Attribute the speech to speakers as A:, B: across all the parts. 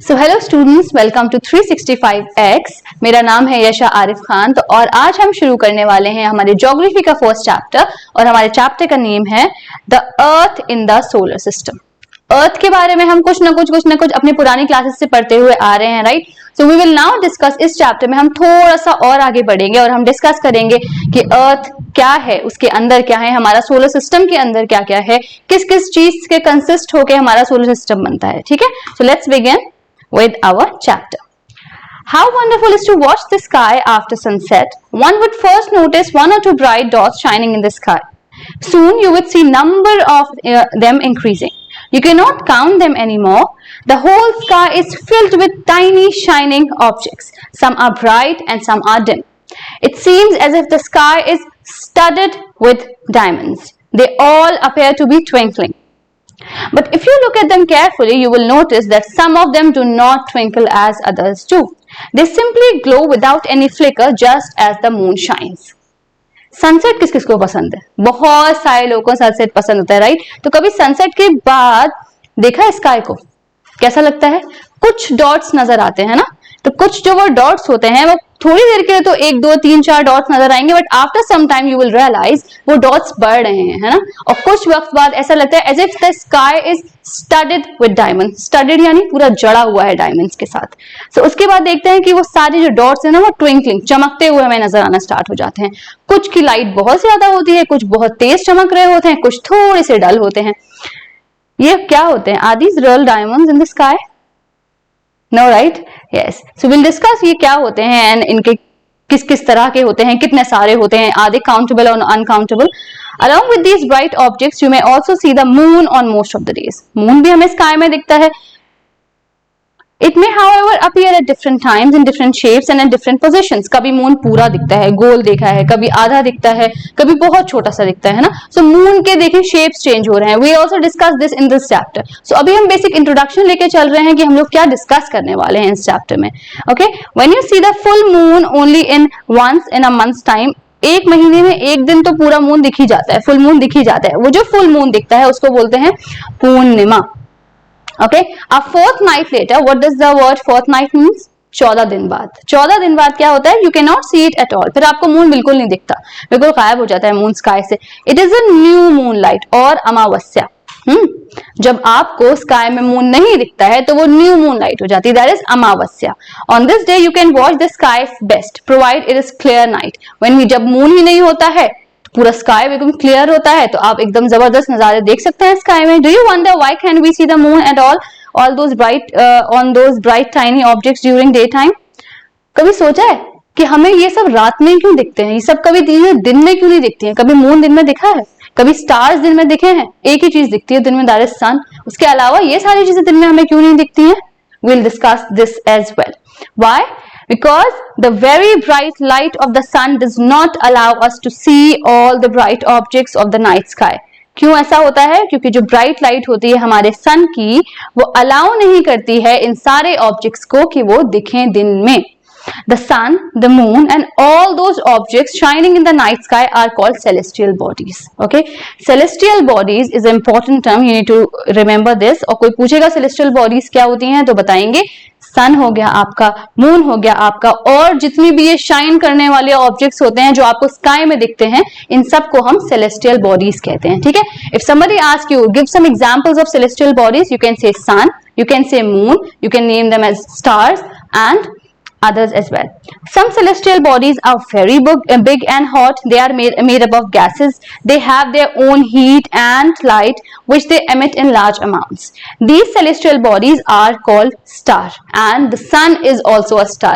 A: So hello students, welcome to 365X। मेरा नाम है यशा आरिफ खान। तो और आज हम शुरू करने वाले हैं हमारे ज्योग्राफी का फर्स्ट चैप्टर और हमारे चैप्टर का नेम है the earth in the solar system. Earth के बारे में हम कुछ ना कुछ अपनी पुरानी क्लासेस से पढ़ते हुए आ रहे हैं, right. So we will now discuss. इस चैप्टर में हम थोड़ा सा और आगे बढ़ेंगे और हम डिस्कस करेंगे कि अर्थ क्या है, उसके अंदर क्या है, हमारा सोलर सिस्टम के अंदर क्या क्या है, किस किस चीज के कंसिस्ट होकर हमारा सोलर सिस्टम बनता है। ठीक है, so let's begin with our chapter. How wonderful is to watch the sky after sunset. One would first notice one or two bright dots shining in the sky. Soon you would see number of them increasing. You cannot count them anymore. The whole sky is filled with tiny shining objects. Some are bright and some are dim. It seems as if the sky is studded with diamonds. They all appear to be twinkling. But if you look at them carefully, you will notice that some of them do not twinkle as others do. They simply glow without any flicker, just as the moon shines. Sunset किस किस को पसंद है? बहुत सारे लोगों को sunset पसंद होता है, राइट। तो कभी सनसेट के बाद देखा स्काई को, कैसा लगता है? कुछ डॉट्स नजर आते हैं ना, तो कुछ जो वो डॉट्स होते हैं वो थोड़ी देर के लिए तो 1 2 3 4 डॉट्स नजर आएंगे, but after some time you will realise वो डॉट्स बढ़ रहे हैं, है ना। और कुछ वक्त बाद ऐसा लगता है as if the sky is studded with diamond. Studded यानी पूरा जड़ा हुआ है डायमंड्स के साथ। सो उसके बाद देखते हैं कि वो सारे जो डॉट्स है ना वो ट्विंकलिंग, चमकते हुए हमें नजर आना स्टार्ट हो जाते हैं। कुछ की लाइट बहुत ज्यादा होती है, कुछ बहुत तेज चमक रहे होते हैं, कुछ थोड़े से डल होते हैं। ये क्या होते हैं? Are these real diamonds in the sky? No, right? Yes. So we'll discuss ये क्या होते हैं and इनके किस किस तरह के होते हैं, कितने सारे होते हैं, are they countable or uncountable? Along with these bright objects, you may also see the moon on most of the days. Moon भी हमें sky में दिखता है. It may, however, appear at different times in different shapes and in different positions. कभी moon पूरा दिखता है, गोल देखा है, कभी आधा दिखता है, कभी बहुत छोटा सा दिखता है ना। So मून के देखें शेप्स चेंज हो रहे हैं। We also discuss this in this chapter. So अभी हम बेसिक इंट्रोडक्शन लेके चल रहे हैं कि हम लोग क्या डिस्कस करने वाले हैं इस चैप्टर में। Okay, when you see the full moon only in once in a month's time, एक महीने में एक दिन तो पूरा मून दिख ही जाता है, फुल मून दिख ही जाता है। वो जो फुल मून दिखता है उसको बोलते हैं पूर्णिमा। Okay, a fortnight later, what does the word fortnight means? 14 दिन बाद। 14 दिन बाद क्या होता है? You cannot see it at all. फिर आपको मून बिल्कुल नहीं दिखता, बिल्कुल गायब हो जाता है मून स्काई से। It is a new moonlight और अमावस्या। जब आपको स्काई में मून नहीं दिखता है तो वो न्यू मूनलाइट हो जाती है, that is Amavasya. On this day you can watch the sky best provide it is clear night. When जब मून ही नहीं होता है पूरा स्काई बिल्कुल क्लियर होता है तो आप एकदम जबरदस्त नजारे देख सकते हैं स्काई में। Do you wonder why can we see the moon at all those bright tiny objects during day time? कभी सोचा है कि हमें ये सब रात में क्यों दिखते हैं? ये सब कभी दिन में क्यों नहीं दिखती है? कभी मून दिन में दिखा है? कभी स्टार्स दिन में दिखे हैं? एक ही चीज दिखती है दिन में, दैट इज सन। उसके अलावा ये सारी चीजें दिन में हमें क्यों नहीं दिखती हैं? We'll discuss this as well. Why? Because the very bright light of the sun does not allow us to see all the bright objects of the night sky. क्यों ऐसा होता है? क्योंकि जो ब्राइट लाइट होती है हमारे सन की वो अलाउ नहीं करती है इन सारे ऑब्जेक्ट्स को कि वो दिखें दिन में। The sun, the moon and all those objects shining in the night sky are called celestial bodies. Okay? Celestial bodies is an important term. You need to remember this. और कोई पूछेगा celestial bodies क्या होती हैं तो बताएंगे सन हो गया आपका, मून हो गया आपका, और जितनी भी ये शाइन करने वाले ऑब्जेक्ट्स होते हैं जो आपको स्काई में दिखते हैं इन सब को हम celestial bodies कहते हैं। ठीक है? If somebody asks you, give some examples of celestial bodies, you can say sun, you can say moon, you can name them as stars and others as well. Some celestial bodies are very big and hot. They are made up of gases. They have their own heat and light which they emit in large amounts. These celestial bodies are called star and the sun is also a star.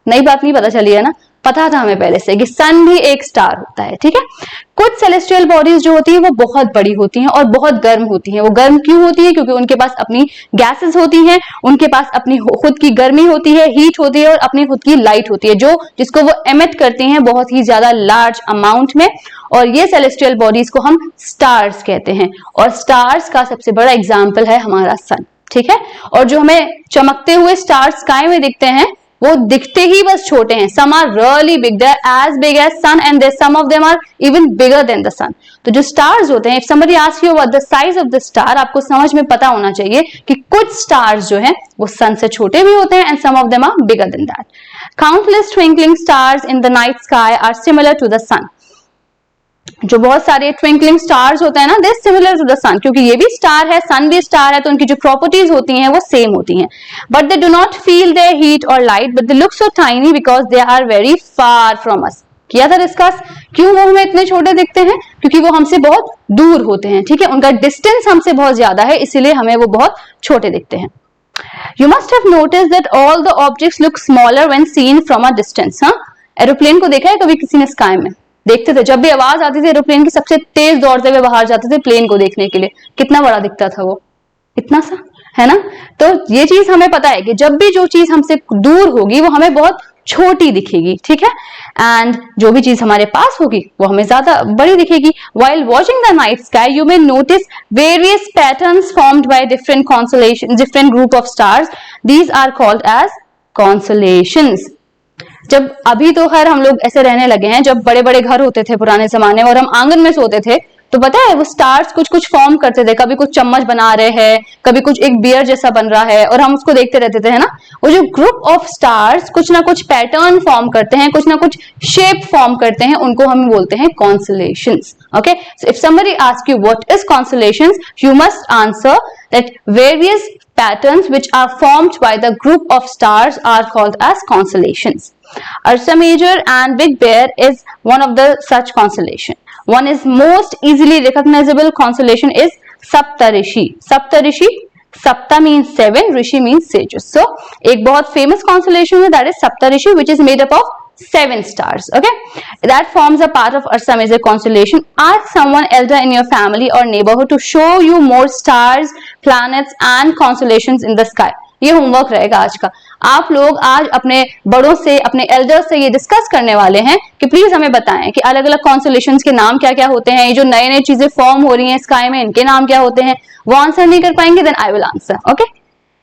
A: नई बात नहीं पता चली है ना, पता था हमें पहले से कि सन भी एक स्टार होता है। ठीक है? कुछ सेलेस्टियल बॉडीज जो होती है वो बहुत बड़ी होती हैं और बहुत गर्म होती हैं। वो गर्म क्यों होती है? क्योंकि उनके पास अपनी गैसेस होती हैं, उनके पास अपनी खुद की गर्मी होती है, हीट होती है और अपनी खुद की लाइट होती है जिसको वो एमिट करती हैं बहुत ही ज्यादा लार्ज अमाउंट में। और ये सेलेस्टियल बॉडीज को हम स्टार्स कहते हैं और स्टार्स का सबसे बड़ा एग्जाम्पल है हमारा सन। ठीक है? और जो हमें चमकते हुए स्टार्स स्काई में दिखते हैं वो दिखते ही बस छोटे हैं. Some are really big, they are as big as sun and some of them are even bigger than the sun. तो जो stars होते हैं, if somebody asks you what the size of the star, आपको समझ में पता होना चाहिए कि कुछ stars जो हैं वो sun से छोटे भी होते हैं and some of them are bigger than that. Countless twinkling stars in the night sky are similar to the sun. जो बहुत सारे ट्विंकलिंग स्टार्स होते हैं ना, दे सिमिलर टू द सन, क्योंकि ये भी स्टार है, सन भी स्टार है, तो उनकी जो प्रॉपर्टीज होती हैं वो सेम होती हैं. But they do not feel their heat और light, but they look so tiny because they are very far from us. किया था डिस्कस, क्यों वो हमें इतने छोटे दिखते हैं? क्योंकि वो हमसे बहुत दूर होते हैं. ठीक है, उनका डिस्टेंस हमसे बहुत ज्यादा है, इसीलिए हमें वो बहुत छोटे दिखते हैं. You must have noticed that all the objects look smaller when seen from a distance. हाँ, एरोप्लेन को देखा है कभी किसी ने स्काई में? देखते थे, जब भी आवाज आती थी एरोप्लेन की, सबसे तेज दौड़ते हुए बाहर जाते थे प्लेन को देखने के लिए. कितना बड़ा दिखता था वो, इतना सा, है ना? तो ये चीज हमें पता है कि जब भी जो चीज हमसे दूर होगी वो हमें बहुत छोटी दिखेगी. ठीक है, एंड जो भी चीज हमारे पास होगी वो हमें ज्यादा बड़ी दिखेगी. While watching the night sky, you may notice various patterns formed by different constellations, different group of stars. These are called as constellations. जब अभी तो खैर हम लोग ऐसे रहने लगे हैं, जब बड़े बड़े घर होते थे पुराने जमाने में और हम आंगन में सोते थे, तो पता है वो स्टार्स कुछ कुछ फॉर्म करते थे. कभी कुछ चम्मच बना रहे हैं, कभी कुछ एक बियर जैसा बन रहा है, और हम उसको देखते रहते थे, है ना? वो जो ग्रुप ऑफ स्टार्स कुछ ना कुछ पैटर्न फॉर्म करते हैं, कुछ ना कुछ शेप फॉर्म करते हैं, उनको हम बोलते हैं constellations. Okay, so if somebody ask you what is constellations, you must answer that various patterns which are formed by the group of stars are called as constellations. Ursa Major and Big Bear is one of the such constellation. One is most easily recognizable constellation is Saptarishi. Saptarishi, Sapta means 7, Rishi means sages. So एक बहुत famous constellation है, that is Saptarishi, which is made up of 7 stars. Okay, that forms a part of Ursa Major constellation. Ask someone elder in your family or neighborhood to show you more stars, planets and constellations in the sky. ये homework रहेगा आज का. आप लोग आज अपने बड़ों से, अपने एल्डर्स से ये डिस्कस करने वाले हैं कि प्लीज हमें बताएं कि अलग अलग कॉन्स्टेलेशंस के नाम क्या क्या होते हैं, ये जो नए नए चीजें फॉर्म हो रही हैं स्काई में, इनके नाम क्या होते हैं. वो आंसर नहीं कर पाएंगे, then I will answer. Okay,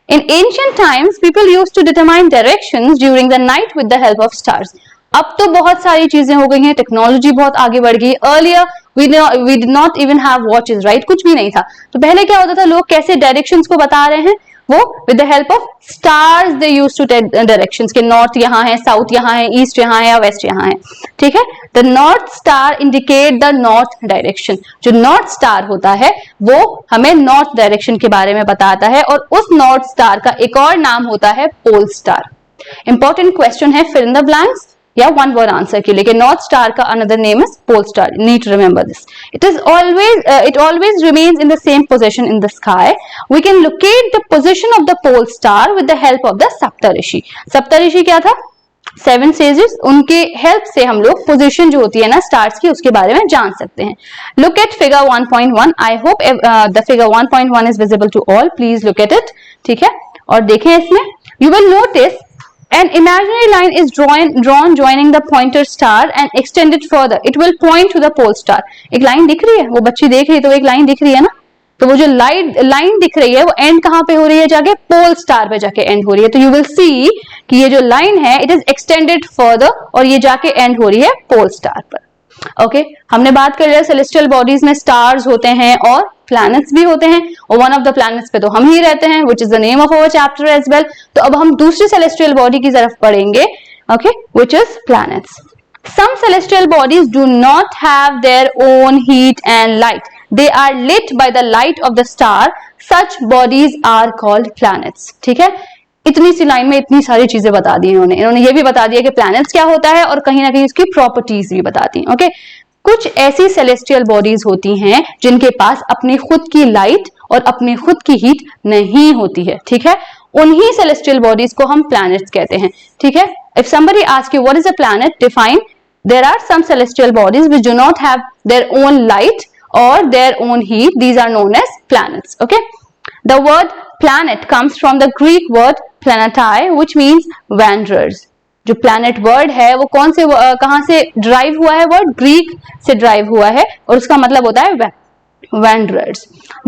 A: In ancient times, people used to determine directions during the night with the help of stars. अब तो बहुत सारी चीजें हो गई हैं, टेक्नोलॉजी बहुत आगे बढ़ गई. Earlier we did not even have watches, right? कुछ भी नहीं था. तो पहले क्या होता था, लोग कैसे डायरेक्शंस को बता रहे हैं? वो with the help of stars they used to tell directions के नॉर्थ यहाँ है, साउथ यहाँ है, ईस्ट यहाँ है या वेस्ट यहाँ है. ठीक है, the north star indicate the north direction. जो नॉर्थ स्टार होता है वो हमें नॉर्थ डायरेक्शन के बारे में बताता है, और उस नॉर्थ स्टार का एक और नाम होता है पोल स्टार. इंपॉर्टेंट क्वेश्चन है, फिल इन द ब्लैंक्स या वन वर्ड आंसर के लिए, कि नॉर्थ स्टार का another name is pole star. Need to remember this. It always remains in the same position in the sky. We can locate the position of the pole star with the help of the Saptarishi. Saptarishi क्या था? 7 sages. उनके help से हम लोग position जो होती है ना स्टार्स की, उसके बारे में जान सकते हैं. Look at figure 1.1. I hope the figure 1.1 is visible to all. Please look at it. ठीक है, और देखें इसमें. You will notice an imaginary line is drawn joining the pointer star and extended further. It will point to the pole star. एक line दिख रही है, वो बच्ची देख रही है, तो एक लाइन दिख रही है ना, तो वो जो लाइन दिख रही है वो एंड कहाँ पे हो रही है? जाके पोल स्टार पे जाके एंड हो रही है. तो यू विल सी कि ये जो लाइन है इट इज एक्सटेंडेड फर्दर, और ये जाके एंड हो रही है पोल स्टार पर. ओके, हमने बात कर लिया सेलेस्टियल बॉडीज में स्टार्स होते हैं और प्लैनेट्स भी होते हैं, और वन ऑफ द प्लैनेट्स पे तो हम ही रहते हैं, which is the name of our chapter as well. तो अब हम दूसरी सेलेस्टियल बॉडी की तरफ पढ़ेंगे, okay, which is planets. Some celestial bodies do not have their own heat and light. They are lit by the light of the star. Such bodies are called planets. ठीक है, इतनी सी line में इतनी सारी चीजें बता दी इन्होंने ये भी बता दिया कि प्लैनेट्स क्या होता है, और कहीं ना कहीं उसकी प्रॉपर्टीज भी बता दी. ओके, कुछ ऐसी सेलेस्टियल बॉडीज होती हैं जिनके पास अपनी खुद की लाइट और अपनी खुद की हीट नहीं होती है. ठीक है, उन्हीं सेलेस्टियल बॉडीज को हम प्लैनेट्स कहते हैं. ठीक है, if somebody ask you what is a planet, define. There are some celestial bodies which do not have their own light or their own heat. These are known as planets. Okay, the word planet comes from the Greek word planetai, which means wanderers. जो planet word है वो कौन से कहाँ से derive हुआ है? word Greek से derive हुआ है, और उसका मतलब होता है wanderers.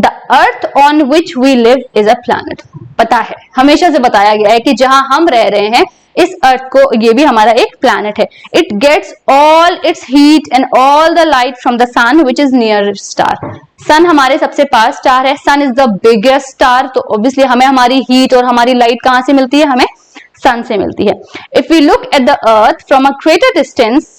A: The earth on which we live is a planet. पता है, हमेशा से बताया गया है कि जहां हम रह रहे हैं इस अर्थ को, ये भी हमारा एक प्लैनेट है. It gets all its heat and all the light from the sun which is near star. Sun हमारे सबसे पास स्टार है. Sun is the biggest star. तो ऑब्वियसली हमें हमारी हीट और हमारी लाइट कहां से मिलती है? हमें सन से मिलती है. If we look at the earth from a greater distance,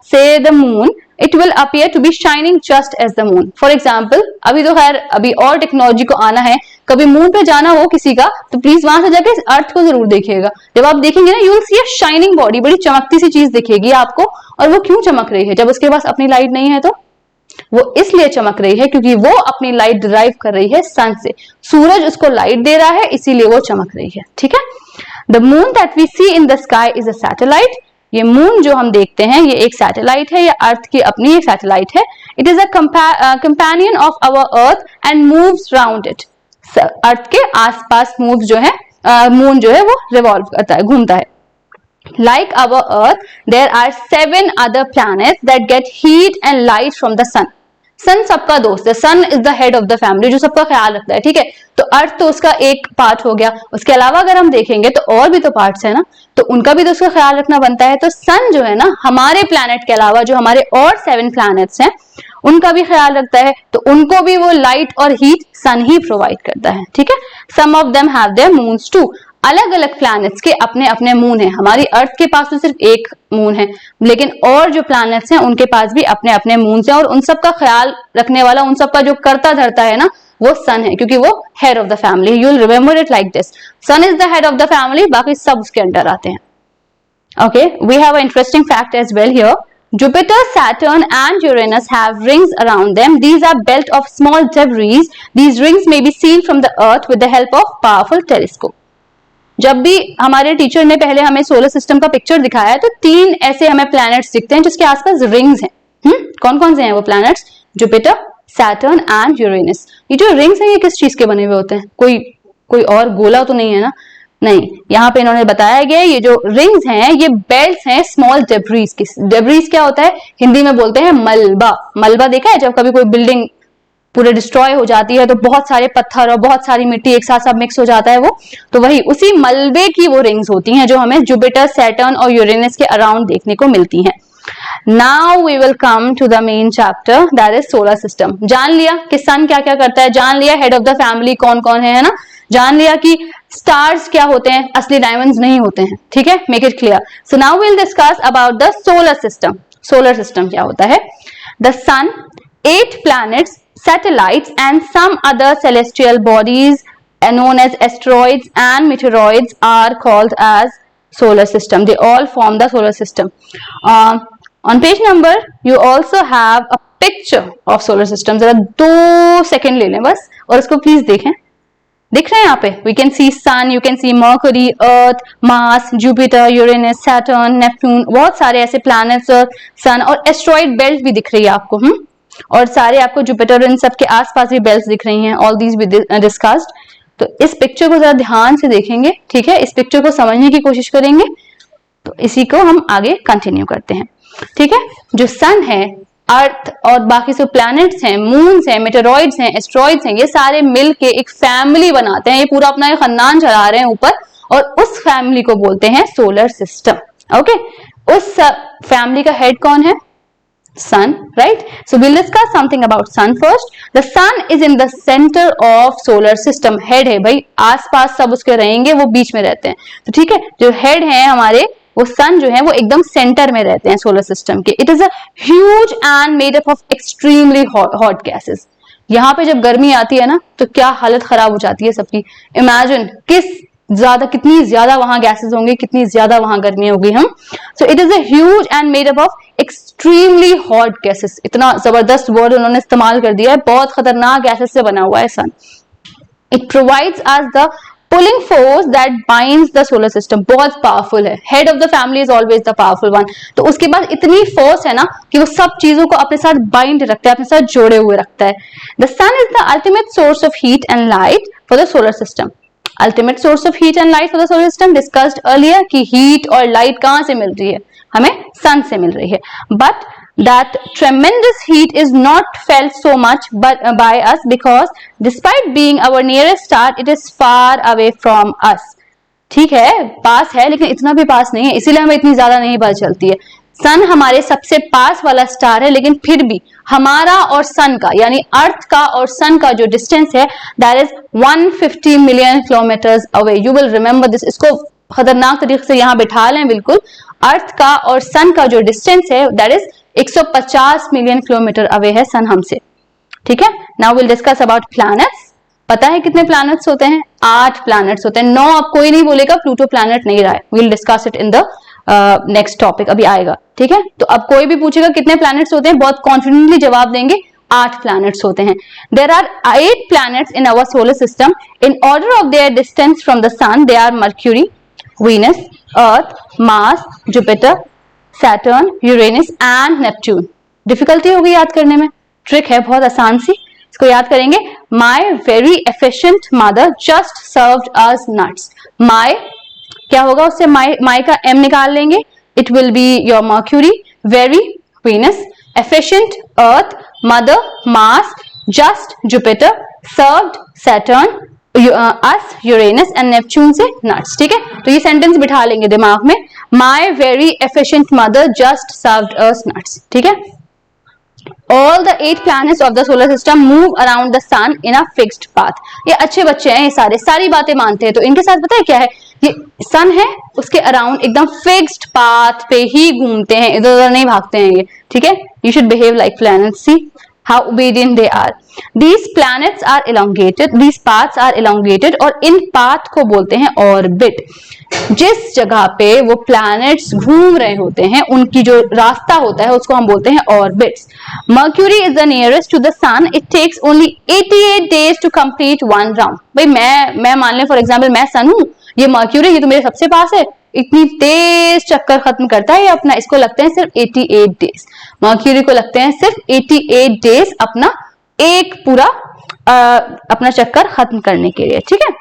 A: say the moon, it will appear to be shining just as the moon. For example, अभी तो खैर अभी और टेक्नोलॉजी को आना है. कभी मून पे जाना हो किसी का तो प्लीज वहां से जाके अर्थ को जरूर देखिएगा. जब आप देखेंगे ना, you will see a shining body, बड़ी चमकती सी चीज दिखेगी आपको. और वो क्यों चमक रही है? जब उसके पास अपनी लाइट नहीं है तो वो इसलिए चमक रही है क्योंकि वो अपनी लाइट डिराइव कर रही है सन से. सूरज उसको लाइट दे रहा है, इसीलिए वो चमक रही है. ठीक है. The moon that we see in the sky is a satellite. ये मून जो हम देखते हैं ये एक सैटेलाइट है, या अर्थ की अपनी एक सैटेलाइट है. It is a companion of our earth and moves round it. Earth के आसपास मूव जो है, मून जो है वो रिवॉल्व करता है, घूमता है. Like our Earth, there are 7 other planets that get heat and light from the sun. सन सबका दोस्त है. Sun is the head of the family, जो सबका ख्याल रखता है. ठीक है. तो अर्थ तो उसका एक पार्ट हो गया. उसके अलावा अगर हम देखेंगे तो और भी तो पार्ट्स है ना, तो उनका भी तो उसका ख्याल रखना बनता है. तो सन जो है ना, हमारे प्लैनेट के अलावा जो हमारे और 7 प्लैनेट्स हैं उनका भी ख्याल रखता है. तो उनको भी वो लाइट और हीट सन ही प्रोवाइड करता है. ठीक है. Some of them have their moons too. अलग अलग प्लैनेट्स के अपने अपने मून हैं. हमारी अर्थ के पास तो सिर्फ एक मून है, लेकिन और जो प्लैनेट्स हैं उनके पास भी अपने अपने मून हैं. और उन सब का ख्याल रखने वाला, उन सब का जो करता धरता है ना, वो सन है, क्योंकि वो head of the family. You will remember it like this. Sun is the head of the family, बाकी सब उसके अंडर आते हैं. Okay. We have a interesting fact as well here. Jupiter, Saturn and Uranus have rings around them. These are belt of small debris. These rings may be seen from the Earth with the help of powerful telescope. जब भी हमारे teacher ने पहले हमें solar system का picture दिखाया तो 3 ऐसे हमें प्लैनेट्स दिखते हैं जिसके आसपास रिंग्स हैं. कौन कौन से हैं वो planets? Jupiter, Saturn and Uranus. ये जो रिंग्स हैं ये किस चीज के बने हुए होते हैं? कोई और गोला तो नहीं है ना? नहीं. यहाँ पे इन्होंने बताया गया ये जो रिंग्स हैं ये बेल्ट्स हैं स्मॉल डेब्रीज की. डेब्रीज क्या होता है? हिंदी में बोलते हैं मलबा. मलबा देखा है? जब कभी कोई बिल्डिंग पूरे डिस्ट्रॉय हो जाती है तो बहुत सारे पत्थर और बहुत सारी मिट्टी एक साथ सब मिक्स हो जाता है वो, तो वही उसी मलबे की वो रिंग्स होती हैं जो हमें जुपिटर, सैटर्न और यूरेनस के अराउंड देखने को मिलती हैं. Now we will come to the main chapter, that is solar system. जान लिया कि सन क्या क्या करता है, जान लिया हेड ऑफ द फैमिली कौन कौन है ना, जान लिया कि स्टार्स क्या होते हैं, असली डायमंड्स नहीं होते हैं. ठीक है. Make it clear. So now we will discuss about the solar system. Solar system क्या होता है? The sun, 8 planets, satellites and some other celestial bodies known as asteroids and meteoroids are called as solar system. They all form the solar system. On page number you also have a picture of solar system. जरा 2 second ले लें बस और इसको please देखें. दिख रहे हैं यहाँ पे? We can see sun, you can see Mercury, Earth, Mars, Jupiter, Uranus, Saturn, Neptune. बहुत सारे ऐसे planets और sun और asteroid belt भी दिख रही है आपको. और सारे आपको जुपिटर इन सब के आसपास भी बेल्ट्स दिख रही हैं. All these be discussed. तो इस पिक्चर को जरा ध्यान से देखेंगे. ठीक है. इस पिक्चर को समझने की कोशिश करेंगे. तो इसी को हम आगे कंटिन्यू करते हैं. ठीक है. जो सन है, अर्थ और बाकी सब प्लैनेट्स हैं, मून्स हैं, मेटेरॉइड्स हैं, एस्ट्रॉइड्स हैं, ये सारे मिलके एक फैमिली बनाते हैं. ये पूरा अपना एक खानदान चला रहे हैं ऊपर, और उस फैमिली को बोलते हैं सोलर सिस्टम. ओके. उस फैमिली का हेड कौन है? Sun, right? So we'll discuss something about sun first. The sun is in the center of solar system. Head है भाई, आसपास सब उसके रहेंगे, वो बीच में रहते हैं. तो ठीक है. जो हेड है हमारे, वो सन जो है वो एकदम सेंटर में रहते हैं सोलर सिस्टम के. It is a huge and made up of extremely hot gases. यहाँ पे जब गर्मी आती है ना तो क्या हालत खराब हो जाती है सबकी. इमेजिन कितनी ज्यादा वहां गैसेस होंगे, कितनी ज्यादा वहां गर्मी होगी. So it is a huge and made up of extremely hot gases. इतना जबरदस्त वर्ड उन्होंने इस्तेमाल कर दिया है. बहुत खतरनाक गैसेस से बना हुआ है sun. It provides us the pulling force that binds the solar system. बहुत पावरफुल है. Head of the family is always the powerful one. तो उसके पास इतनी फोर्स है ना कि वो सब चीजों को अपने साथ बाइंड रखता है, अपने साथ जोड़े हुए रखता है. The sun is the ultimate source of heat and light for the solar system. Ultimate source of heat and light for the solar system. Discussed earlier कि हीट और लाइट कहां से मिल रही है? हमें सन से मिल रही है. But that tremendous heat is not felt so much by us because despite being our nearest star it is far away from us. ठीक है, पास है लेकिन इतना भी पास नहीं है, इसीलिए हमें इतनी ज्यादा नहीं पता चलती है. सन हमारे सबसे पास वाला स्टार है, लेकिन फिर भी हमारा और सन का यानी अर्थ का और सन का जो डिस्टेंस है that is 150 million kilometres away. You will remember this. इसको खतरनाक तरीके से यहाँ बिठा लें. बिल्कुल, अर्थ का और सन का जो डिस्टेंस है that is 150 million kilometre away है सन हमसे. ठीक है. Now will discuss about planets. पता है कितने प्लैनेट्स होते हैं? 8 प्लैनेट्स होते हैं. 9 अब कोई नहीं बोलेगा प्लूटो प्लैनेट नहीं रहा है. Will discuss it in the next topic, अभी आएगा. ठीक है. तो अब कोई भी पूछेगा कितने प्लैनेट्स होते हैं, बहुत कॉन्फिडेंटली जवाब देंगे 8 प्लैनेट्स होते हैं. There are 8 planets in our solar system. In order of their distance from the sun they are Mercury, Venus, Earth, Mars, Jupiter, Saturn, Uranus and Neptune. Difficulty होगी याद करने में, ट्रिक है बहुत आसान सी. इसको याद करेंगे. My very efficient mother just served us nuts. My क्या होगा उससे? माई का एम निकाल लेंगे. It will be your Mercury, very Venus, efficient Earth, mother Mars, just Jupiter, served Saturn, us Uranus and Neptune से नट्स. ठीक है. तो ये सेंटेंस बिठा लेंगे दिमाग में. My very efficient mother just served us nuts. ठीक है. All the 8 planets of the solar system move around the sun in a fixed path. ये अच्छे बच्चे हैं, ये सारी बातें मानते हैं. तो इनके साथ पता है क्या है? ये सन है, उसके अराउंड एकदम फिक्स्ड पाथ पे ही घूमते हैं, इधर उधर नहीं भागते हैं ये. ठीक है. You should behave like planets. See how obedient they are. These planets are elongated. These paths are elongated और इन पाथ को बोलते हैं ऑर्बिट. जिस जगह पे वो प्लैनेट्स घूम रहे होते हैं उनकी जो रास्ता होता है उसको हम बोलते हैं orbits. Mercury is the nearest to the sun. It takes only 88 days to complete one round. भाई मैं मान लें फॉर एग्जांपल मैं सन हूं, ये मर्क्यूरी, ये तो मेरे सबसे पास है. इतनी तेज चक्कर खत्म करता है ये अपना. इसको लगते हैं सिर्फ 88 डेज. मर्क्यूरी को लगते हैं सिर्फ 88 डेज अपना एक पूरा अपना चक्कर खत्म करने के लिए. ठीक है.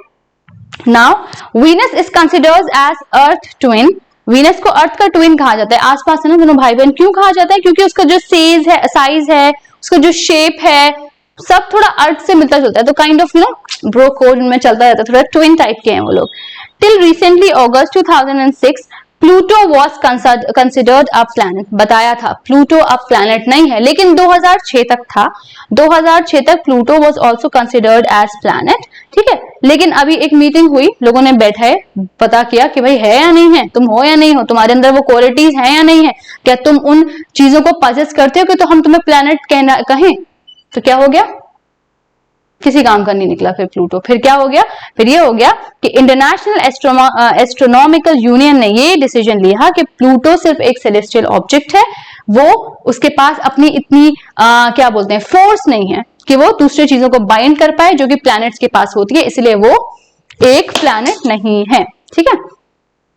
A: Now Venus is considered as Earth twin. Venus को अर्थ का ट्विन कहा जाता है. आसपास है ना दोनों भाई बहन. क्यों कहा जाता है? क्योंकि उसका जो साइज है, उसका जो शेप है, सब थोड़ा अर्थ से मिलता जुलता है. तो काइंड ऑफ ब्रो कोड में चलता रहता है, थोड़ा ट्विन टाइप के हैं वो लोग. Till recently August 2006 Pluto was considered a planet. बताया था प्लूटो अब प्लैनेट नहीं है, लेकिन 2006 तक था. 2006 तक Pluto was also considered as planet. ठीक है. लेकिन अभी एक मीटिंग हुई, लोगों ने बैठे पता किया कि भाई है या नहीं है, तुम हो या नहीं हो, तुम्हारे अंदर वो क्वालिटीज है या नहीं है, क्या तुम उन चीजों को पजेस करते हो कि तो हम तुम्हें प्लैनेट कहें. तो क्या हो गया? किसी काम का नहीं निकला फिर प्लूटो. फिर क्या हो गया? फिर ये हो गया कि इंटरनेशनल एस्ट्रोनॉमिकल यूनियन ने ये डिसीजन लिया कि प्लूटो सिर्फ एक सेलेस्टियल ऑब्जेक्ट है. वो उसके पास अपनी इतनी क्या बोलते हैं फोर्स नहीं है कि वो दूसरे चीजों को बाइंड कर पाए जो कि प्लैनेट्स के पास होती है, इसलिए वो एक प्लैनेट नहीं है. ठीक है.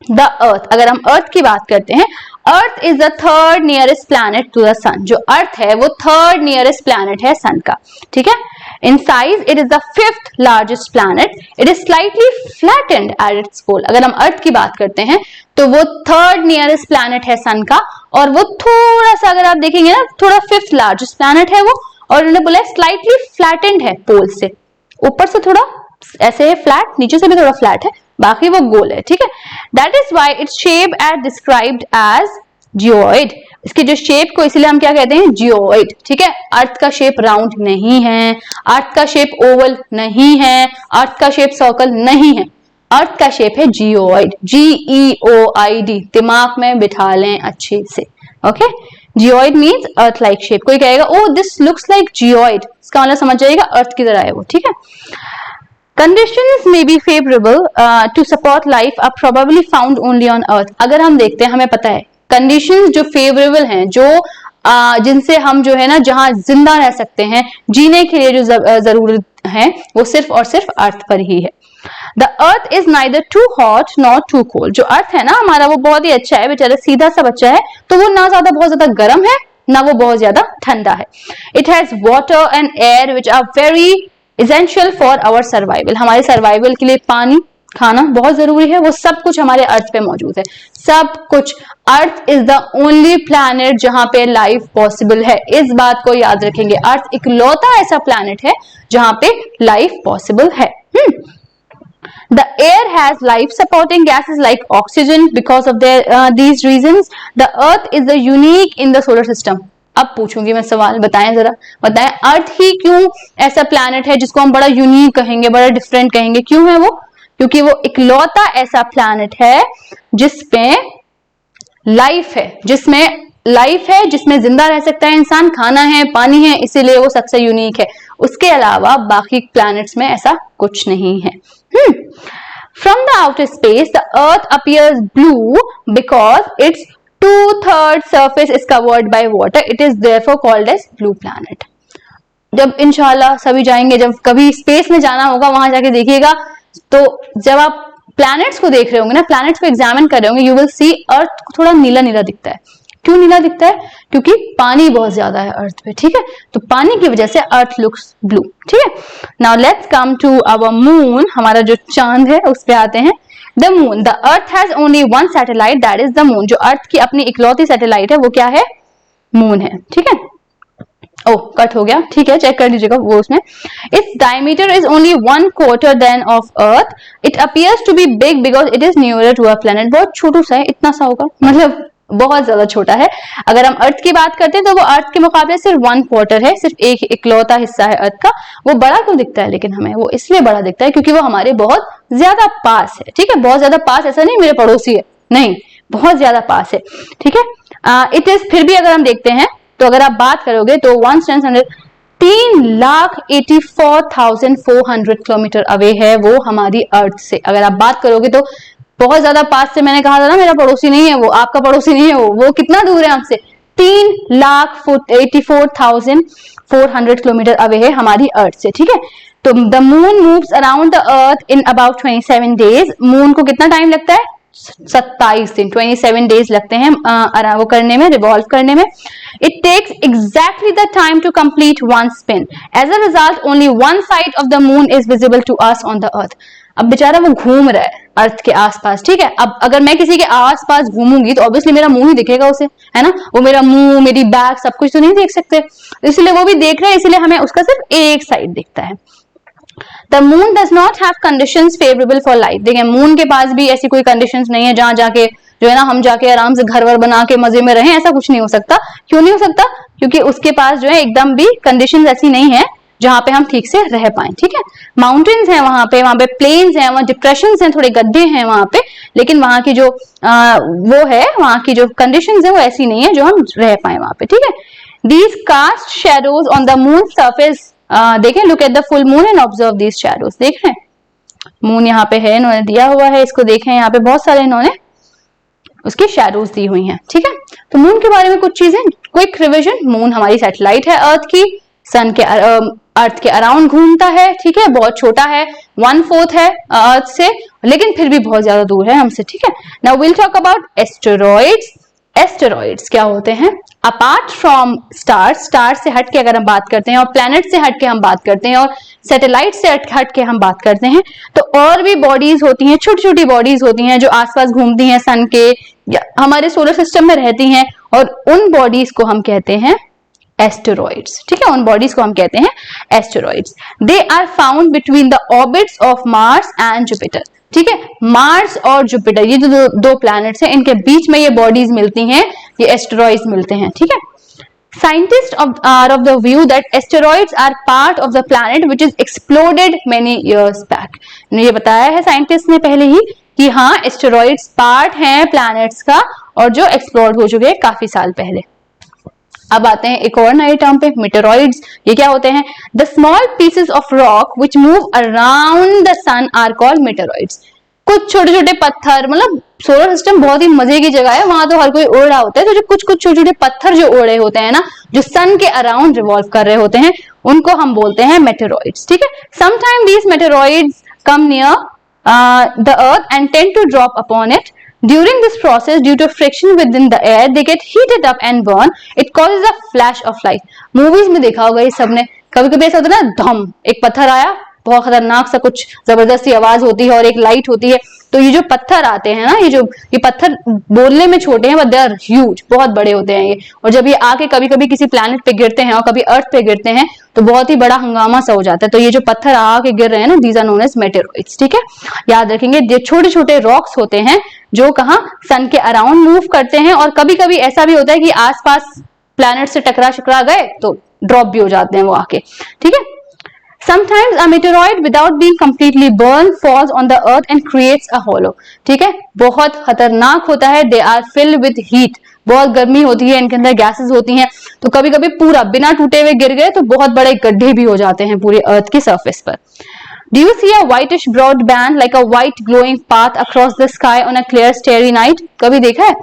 A: द अर्थ, अगर हम अर्थ की बात करते हैं, earth is the 3rd nearest planet to the sun. जो अर्थ है वो 3rd नियरेस्ट प्लैनेट है सन का. ठीक है. In size it is the 5th largest planet. It is slightly flattened at its pole. अगर हम अर्थ की बात करते हैं तो वो 3rd नियरेस्ट प्लैनेट है सन का, और वो थोड़ा सा अगर आप देखेंगे ना, थोड़ा 5th लार्जेस्ट प्लैनेट है वो, और उन्होंने बोला स्लाइटली फ्लैटेंड है पोल से. ऊपर से थोड़ा ऐसे है फ्लैट, नीचे से भी थोड़ा फ्लैट है, बाकी वो गोल है. ठीक है. That is why its shape as described as geoid. इसके जो शेप को इसलिए हम क्या कहते हैं? जियोइड. ठीक है. अर्थ का शेप राउंड नहीं है, अर्थ का शेप ओवल नहीं है, अर्थ का शेप सर्कल नहीं है. अर्थ का शेप है जियोइड. GEOID. दिमाग में बिठा लें अच्छे से. Okay. Geoid means earth like shape. कोई कहेगा ओ दिस लुक्स लाइक जियोइड, इसका मतलब समझ जाइएगा अर्थ की तरह है वो. ठीक है. Conditions may be favorable to support life are probably found only on Earth. अगर हम देखते हैं, हमें पता है कंडीशंस जो फेवरेबल हैं, जो जिनसे हम जो है ना जहां जिंदा रह सकते हैं, जीने के लिए जो जरूरत है, वो सिर्फ और सिर्फ अर्थ पर ही है. The Earth is neither too hot nor too cold. जो अर्थ है ना हमारा, वो बहुत ही अच्छा है, बेचारा सीधा सा बच्चा है, तो वो ना ज्यादा बहुत ज्यादा गर्म है, ना वो बहुत ज्यादा ठंडा है. It has water and air which are very essential for our survival. हमारे सर्वाइवल के लिए पानी खाना बहुत जरूरी है, वो सब कुछ हमारे अर्थ पे मौजूद है, सब कुछ। अर्थ इज द ओनली प्लैनेट जहां पे लाइफ पॉसिबल है, इस बात को याद रखेंगे। अर्थ इकलौता ऐसा प्लैनेट है जहां पे लाइफ पॉसिबल है। The air has life-supporting gases like oxygen. Because of these reasons, the Earth is the unique in the solar system. अब पूछूंगी मैं सवाल, बताएं जरा, बताएं अर्थ ही क्यों ऐसा प्लैनेट है जिसको हम बड़ा यूनिक कहेंगे, बड़ा डिफरेंट कहेंगे, क्यों है वो? क्योंकि वो इकलौता ऐसा प्लैनेट है जिसमें लाइफ है, जिसमें जिंदा रह सकता है इंसान, खाना है, पानी है, इसीलिए वो सबसे यूनिक है। उसके अलावा बाकी प्लैनेट्स में ऐसा कुछ नहीं है। From the outer space, the Earth appears blue because its 2/3 surface is covered by water. It is therefore called as blue planet. जब इंशाल्लाह सभी जाएंगे, जब कभी स्पेस में जाना होगा, वहां जाके देखिएगा, तो जब आप प्लैनेट्स को देख रहे होंगे ना, प्लैनेट्स को एग्जामिन कर रहे होंगे, यू विल सी अर्थ थोड़ा नीला नीला दिखता है। क्यों नीला दिखता है? क्योंकि पानी बहुत ज्यादा है अर्थ पे, ठीक है, तो पानी की वजह से अर्थ लुक्स ब्लू, ठीक है। Now let's come to our moon, हमारा जो चांद है उस पे आते हैं। The moon, the earth has only one satellite, that is the moon. जो अर्थ की अपनी इकलौती सैटेलाइट है वो क्या है? मून है, ठीक है। ओ कट हो गया, ठीक है, चेक कर लीजिएगा वो उसमें। Its diameter is only 1/4 than of earth. It appears to be big because it is nearer to a planet. बहुत छोटू सा है, इतना सा होगा, मतलब बहुत ज्यादा छोटा है। अगर हम अर्थ की बात करते हैं तो वो अर्थ के मुकाबले सिर्फ 1/4 है, सिर्फ एक इकलौता हिस्सा है अर्थ का। वो बड़ा क्यों दिखता है लेकिन हमें? वो इसलिए बड़ा दिखता है क्योंकि वो हमारे बहुत ज्यादा पास है, ठीक है। बहुत ज्यादा पास ऐसा नहीं मेरे पड़ोसी है, नहीं, बहुत ज्यादा पास है, ठीक है। इट इज, फिर भी अगर हम देखते हैं तो अगर आप बात करोगे तो 3,84,400 किलोमीटर अवे है वो हमारी अर्थ से। अगर आप बात करोगे तो बहुत ज्यादा पास से, मैंने कहा था ना मेरा पड़ोसी नहीं है वो, आपका पड़ोसी नहीं है वो कितना दूर है हमसे? 3,84,400 किलोमीटर अवे है हमारी अर्थ से, ठीक है। तो the moon moves around the earth in about 27 days. Moon को कितना टाइम लगता है? 27 दिन, 27 डेज लगते हैं वो करने में, रिवॉल्व करने में। It takes exactly the time to complete one spin. As a result only one side of the moon is visible to us on the earth. अब बेचारा वो घूम रहा है अर्थ के आसपास, ठीक है। अब अगर मैं किसी के आसपास घूमूंगी तो ऑब्वियसली मेरा मुंह ही दिखेगा उसे, है ना। वो मेरा मुंह, मेरी बैक, सब कुछ तो नहीं देख सकते, इसलिए वो भी देख रहे हैं, इसलिए हमें उसका सिर्फ एक साइड दिखता है। The moon does not have conditions favorable for life. देखिए मून के पास भी ऐसी कोई कंडीशंस नहीं है जहां जाके जो है ना हम जाके आराम से घर वर बना के मजे में रहें, ऐसा कुछ नहीं हो सकता। क्यों नहीं हो सकता? क्योंकि उसके पास जो है एकदम भी कंडीशंस ऐसी नहीं है जहां पे हम ठीक से रह पाए, ठीक है। माउंटेन्स हैं वहां पे प्लेन्स हैं, वहां डिप्रेशंस हैं, थोड़े गड्ढे हैं वहां पे, लेकिन वहां की जो वो है, वहां की जो कंडीशंस है वो ऐसी नहीं है जो हम रह पाए वहां पे, ठीक है। These cast shadows on the moon surface, देखें, look at the full moon and observe these shadows. देख रहे हैं मून यहाँ पे है, इन्होंने दिया हुआ है, इसको देखें, यहाँ पे बहुत सारे इन्होंने उसकी शैडोज दी हुई हैं, ठीक है। तो मून के बारे में कुछ चीजें, क्विक रिविजन। मून हमारी सैटेलाइट है अर्थ की, सन के अर्थ के अराउंड घूमता है, ठीक है, बहुत छोटा है, 1/4 है अर्थ से, लेकिन फिर भी बहुत ज्यादा दूर है हमसे, ठीक है। Now will talk about asteroids. Asteroids क्या होते हैं? अपार्ट फ्रॉम स्टार्स, स्टार से हट के अगर हम बात करते हैं, और प्लैनेट से हट के हम बात करते हैं, और सैटेलाइट से हट के हम बात करते हैं, तो और भी बॉडीज होती हैं, छोटी छोटी बॉडीज होती हैं जो आसपास घूमती हैं सन के, हमारे सोलर सिस्टम में रहती हैं, और उन बॉडीज को हम कहते हैं एस्टेरॉइड्स, ठीक है। उन बॉडीज को हम कहते हैं asteroids. They are found between the orbits of Mars and Jupiter, ठीक है। मार्स और जुपिटर, ये जो दो प्लैनेट्स हैं, इनके बीच में ये बॉडीज मिलती हैं, ये एस्टेरॉइड्स मिलते हैं, ठीक है। Scientists are of the view that asteroids are part of the planet which is exploded many years back. ये बताया है साइंटिस्ट ने पहले ही कि हाँ एस्टेरॉइड्स पार्ट हैं प्लैनेट्स का, और जो एक्सप्लोड हो चुके हैं काफी साल पहले। अब आते हैं एक और नए टर्म पे, मीटेरॉइड्स। ये क्या होते हैं? The small pieces of rock which move around the sun are called meteoroids. कुछ छोटे छोटे पत्थर, मतलब सोलर सिस्टम बहुत ही मजे की जगह है, वहां तो हर कोई उड़ रहा होता है, तो जो कुछ छोटे छोटे पत्थर जो उड़ रहे होते हैं ना, जो सन के अराउंड रिवॉल्व कर रहे होते हैं, उनको हम बोलते हैं मेटेरॉइड्स, ठीक है। Sometime these meteoroids come near the earth and tend to drop upon it. During this process, due to friction within the air, they get heated up and burn. It causes a flash of light. Movies में देखा होगा ये सबने, कभी कभी ऐसा होता है ना, धम, एक पत्थर आया, बहुत खतरनाक सा कुछ जबरदस्ती आवाज होती है और एक लाइट होती है। तो ये जो पत्थर आते हैं ना, ये पत्थर बोलने में छोटे हैं बट दे आर ह्यूज, बहुत बड़े होते हैं ये। और जब ये आके कभी कभी किसी प्लैनेट पे गिरते हैं और कभी अर्थ पे गिरते हैं तो बहुत ही बड़ा हंगामा सा हो जाता है। तो ये जो पत्थर आके गिर रहे हैं ना, these are known as meteoroids, ठीक है, याद रखेंगे। ये छोटे छोटे रॉक्स होते हैं जो कहाँ, सन के अराउंड मूव करते हैं, और कभी कभी ऐसा भी होता है कि आसपास प्लैनेट से टकरा गए तो ड्रॉप भी हो जाते हैं वो आके, ठीक है। Sometimes a meteoroid without being completely burned falls on the earth and creates a hollow, ठीक है, बहुत खतरनाक होता है। They are filled with heat, बहुत गर्मी होती है, इनके अंदर गैसेस होती हैं, तो कभी कभी पूरा बिना टूटे हुए गिर गए तो बहुत बड़े गड्ढे भी हो जाते हैं पूरी अर्थ की सरफेस पर। Do you see a whitish broad band like a white glowing path across the sky on a clear starry night? कभी देखा है?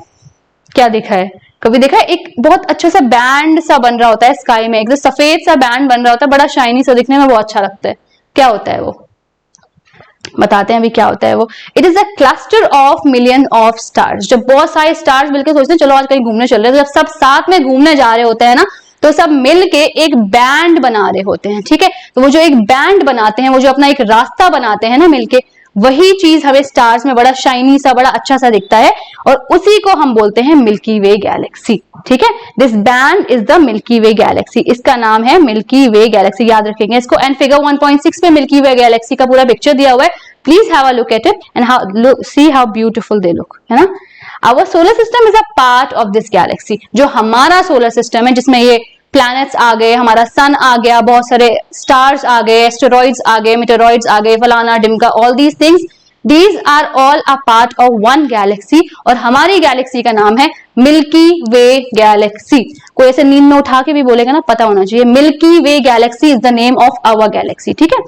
A: क्या देखा है? कभी देखा है? एक बहुत अच्छा सा बैंड सा बन रहा होता है स्काई में, एक सफेद सा बैंड बन रहा होता है, बड़ा शाइनी सा, दिखने में बहुत अच्छा लगता है। क्या होता है वो? बताते हैं अभी क्या होता है वो। It is a cluster of million of stars. जब बहुत सारे स्टार्स मिलकर सोचते हैं चलो आज कहीं घूमने चल रहे हैं, तो जब सब साथ में घूमने जा रहे होते हैं ना, तो सब मिलके एक बैंड बना रहे होते हैं, ठीक है। तो वो जो एक बैंड बनाते हैं, वो जो अपना एक रास्ता बनाते हैं ना मिलके, वही चीज हमें स्टार्स में बड़ा शाइनी सा, बड़ा अच्छा सा दिखता है, और उसी को हम बोलते हैं मिल्की वे गैलेक्सी, ठीक है। This band is the milky way Galaxy, इसका नाम है मिल्की वे गैलेक्सी, याद रखेंगे इसको। एंड फिगर 1.6 में मिल्की वे गैलेक्सी का पूरा पिक्चर दिया हुआ है, please have a look at it and see how beautiful they look, है ना। Our solar system is a part of this galaxy. जो हमारा सोलर सिस्टम है, जिसमें ये प्लैनेट्स आ गए, हमारा सन आ गया, बहुत सारे स्टार्स आ गए, एस्टेरॉइड्स आ गए, मेटेरॉइड्स आ गए, फलाना डिमका, all these things, these are all a part of one galaxy. और हमारी गैलेक्सी का नाम है मिल्की वे गैलेक्सी। कोई ऐसे नींद में उठा के भी बोलेगा ना, पता होना चाहिए, Milky way galaxy is the name of our galaxy, ठीक है।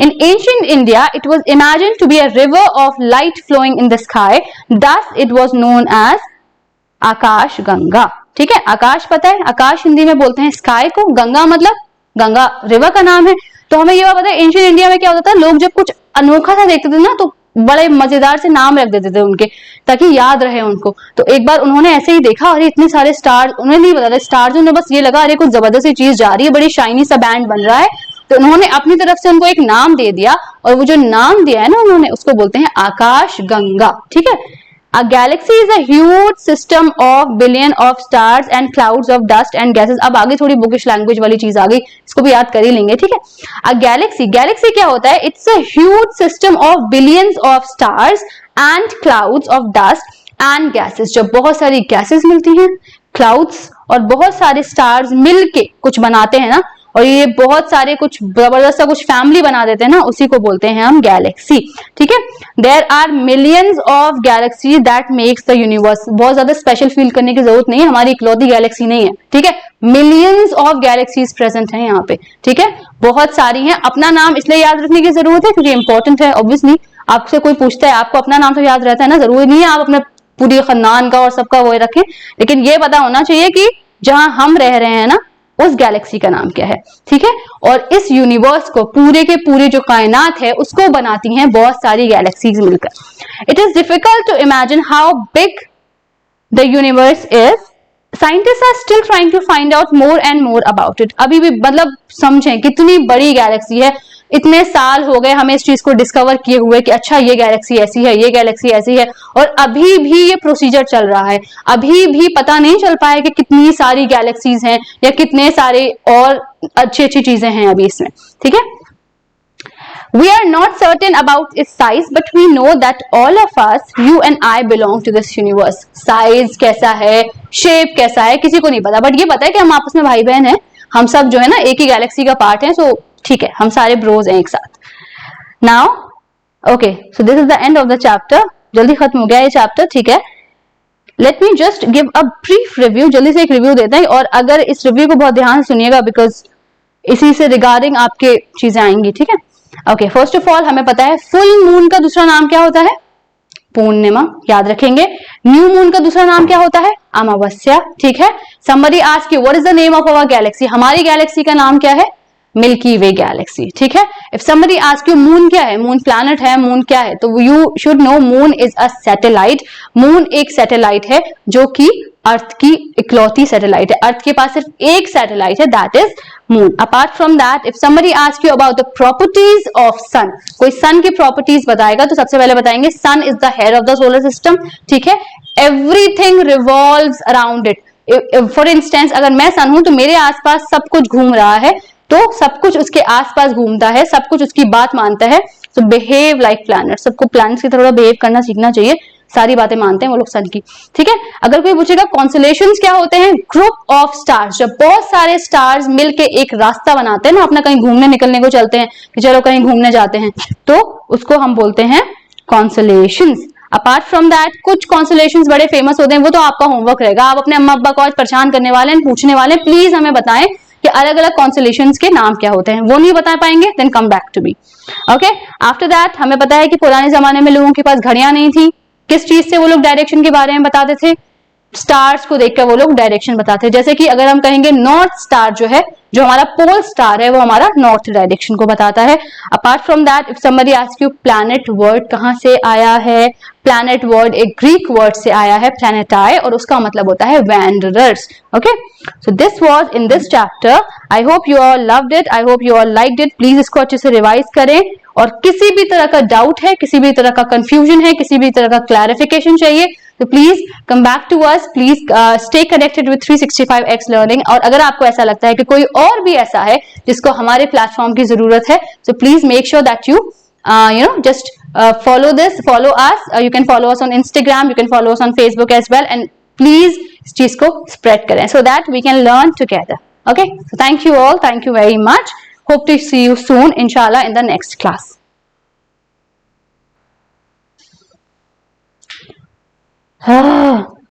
A: In ancient India it was imagined to be a river of light flowing in the sky, thus it was known as Akash Ganga, ठीक है। आकाश पता है, आकाश हिंदी में बोलते हैं स्काई को, गंगा मतलब गंगा रिवर का नाम है। तो हमें ये पता है एंशिएंट इंडिया में क्या होता था, लोग जब कुछ अनोखा सा देखते थे ना तो बड़े मजेदार से नाम रख देते थे उनके, ताकि याद रहे उनको। तो एक बार उन्होंने ऐसे ही देखा, अरे इतने सारे स्टार्स, उन्हें नहीं पता था स्टार्स, उन्हें बस ये लगा अरे कुछ जबरदस्त चीज जा रही है, बड़ी शाइनी सा बैंड बन रहा है, तो उन्होंने अपनी तरफ से उनको एक नाम दे दिया, और वो जो नाम दिया है ना उन्होंने, उसको बोलते हैं आकाश गंगा, ठीक है। A galaxy is a huge system of billion of stars and clouds of dust and gases। अब आगे थोड़ी बुकिश लैंग्वेज वाली चीज आ गई, इसको भी याद कर ही लेंगे, ठीक है। A galaxy क्या होता है? It's a huge system of billions of stars and clouds of dust and gases। जब बहुत सारी गैसेस मिलती हैं, क्लाउड्स और बहुत सारे स्टार्स मिलके कुछ बनाते हैं ना, और ये बहुत सारे कुछ जबरदस्त सा कुछ फैमिली बना देते हैं ना, उसी को बोलते हैं हम गैलेक्सी, ठीक है। There are millions of galaxy that makes the universe. बहुत ज्यादा स्पेशल फील करने की जरूरत नहीं है, हमारी इकलौती गैलेक्सी नहीं है, ठीक है। मिलियंस ऑफ गैलेक्सीज प्रेजेंट हैं यहाँ पे, ठीक है, बहुत सारी हैं। अपना नाम इसलिए याद रखने की जरूरत है क्योंकि इंपॉर्टेंट है, ऑब्वियसली। आपसे कोई पूछता है, आपको अपना नाम तो याद रहता है ना, जरूरी नहीं है आप अपने पूरी खानदान का और सबका वो रखें, लेकिन ये पता होना चाहिए कि जहां हम रह रहे हैं ना, उस गैलेक्सी का नाम क्या है, ठीक है। और इस यूनिवर्स को, पूरे के पूरे जो कायनात है, उसको बनाती हैं बहुत सारी गैलेक्सीज मिलकर। It is difficult to imagine how big the universe is. Scientist are still trying to find out more and more about it. अभी भी मतलब समझें कितनी बड़ी गैलेक्सी है, इतने साल हो गए हमें इस चीज को डिस्कवर किए हुए कि अच्छा ये गैलेक्सी ऐसी है, ये गैलेक्सी ऐसी है, और अभी भी ये प्रोसीजर चल रहा है। अभी भी पता नहीं चल पाया कि कितनी सारी गैलेक्सीज हैं या कितने सारे और अच्छी अच्छी चीजें हैं अभी इसमें, ठीक है। We are not certain about its size, but we know that all of us, you and I, belong to this universe. Size कैसा है, shape कैसा है, किसी को नहीं पता, बट ये पता है कि हम आपस में भाई बहन हैं, हम सब जो है ना एक ही गैलेक्सी का पार्ट हैं, सो ठीक है, हम सारे ब्रोज हैं एक साथ। Now okay, so this is the end of the chapter. जल्दी खत्म हो गया ये चैप्टर, ठीक है। Let me just give a brief review, जल्दी से एक रिव्यू देते हैं, और अगर इस रिव्यू को बहुत ध्यान से सुनिएगा बिकॉज इसी से रिगार्डिंग आपके चीजें आएंगी, ठीक है। ओके, फर्स्ट ऑफ ऑल हमें पता है फुल मून का दूसरा नाम क्या होता है? पूर्णिमा, याद रखेंगे। न्यू मून का दूसरा नाम क्या होता है? अमावस्या, ठीक है। Somebody ask you what is the name of our galaxy, हमारी गैलेक्सी का नाम क्या है? मिल्की वे गैलेक्सी, ठीक है। If somebody ask you moon क्या है, मून प्लैनेट है, मून क्या है, तो you should know moon is a satellite. Moon एक सैटेलाइट है जो कि अर्थ की इकलौती सैटेलाइट है, अर्थ के पास सिर्फ एक सैटेलाइट है, that is moon. Apart from that, if somebody ask you about the properties of sun, कोई सन की प्रॉपर्टीज बताएगा तो सबसे पहले बताएंगे sun is the head of the solar system, ठीक है, everything revolves around it. For instance, अगर मैं सन हूं तो मेरे आसपास सब कुछ घूम रहा है, तो सब कुछ उसके आसपास घूमता है, सब कुछ उसकी बात मानता है। सो बिहेव लाइक प्लैनेट, सबको प्लैनेट्स की तरह बिहेव करना सीखना चाहिए, सारी बातें मानते हैं वो लोग सन की, ठीक है। अगर कोई पूछेगा कॉन्स्टलेशंस क्या होते हैं, ग्रुप ऑफ स्टार्स, जब बहुत सारे स्टार्स मिलके एक रास्ता बनाते हैं ना, अपना कहीं घूमने निकलने को चलते हैं कि चलो कहीं घूमने जाते हैं, तो उसको हम बोलते हैं कॉन्स्टलेशंस। अपार्ट फ्रॉम दैट, कुछ कॉन्स्टलेशंस बड़े फेमस होते हैं, वो तो आपका होमवर्क रहेगा, आप अपने अम्मा अब्बा को आज परेशान करने वाले हैं, पूछने वाले हैं, प्लीज हमें बताएं कि अलग अलग कॉन्स्टलेशंस के नाम क्या होते हैं, वो नहीं बता पाएंगे, then come back to me, okay. After that, हमें पता है कि पुराने जमाने में लोगों के पास घड़ियां नहीं थी, किस चीज से वो लोग डायरेक्शन के बारे में बताते थे, स्टार्स को देखकर वो लोग डायरेक्शन बताते हैं। जैसे कि अगर हम कहेंगे नॉर्थ स्टार जो है, जो हमारा पोल स्टार है, वो हमारा नॉर्थ डायरेक्शन को बताता है। Apart from that, if somebody ask you planet word कहां से आया है, प्लैनेट वर्ड एक ग्रीक वर्ड से आया है, प्लैनेटाई, और उसका मतलब होता है wanderers, okay. So this was in this chapter, I hope you all loved it, I hope you all liked it. Please इसको अच्छे से रिवाइज करें, और किसी भी तरह का डाउट है, किसी भी तरह का कंफ्यूजन है, किसी भी तरह का क्लैरिफिकेशन चाहिए, तो please come back to us, please stay connected with 365x learning. और अगर आपको ऐसा लगता है कि कोई और भी ऐसा है जिसको हमारे प्लेटफॉर्म की जरूरत है, so please make sure that you just follow us. You can follow us on Instagram, you can follow us on Facebook as well, and please इस चीज को spread करें so that we can learn together. Okay, so thank you all, thank you very much. Hope to see you soon, inshallah, in the next class.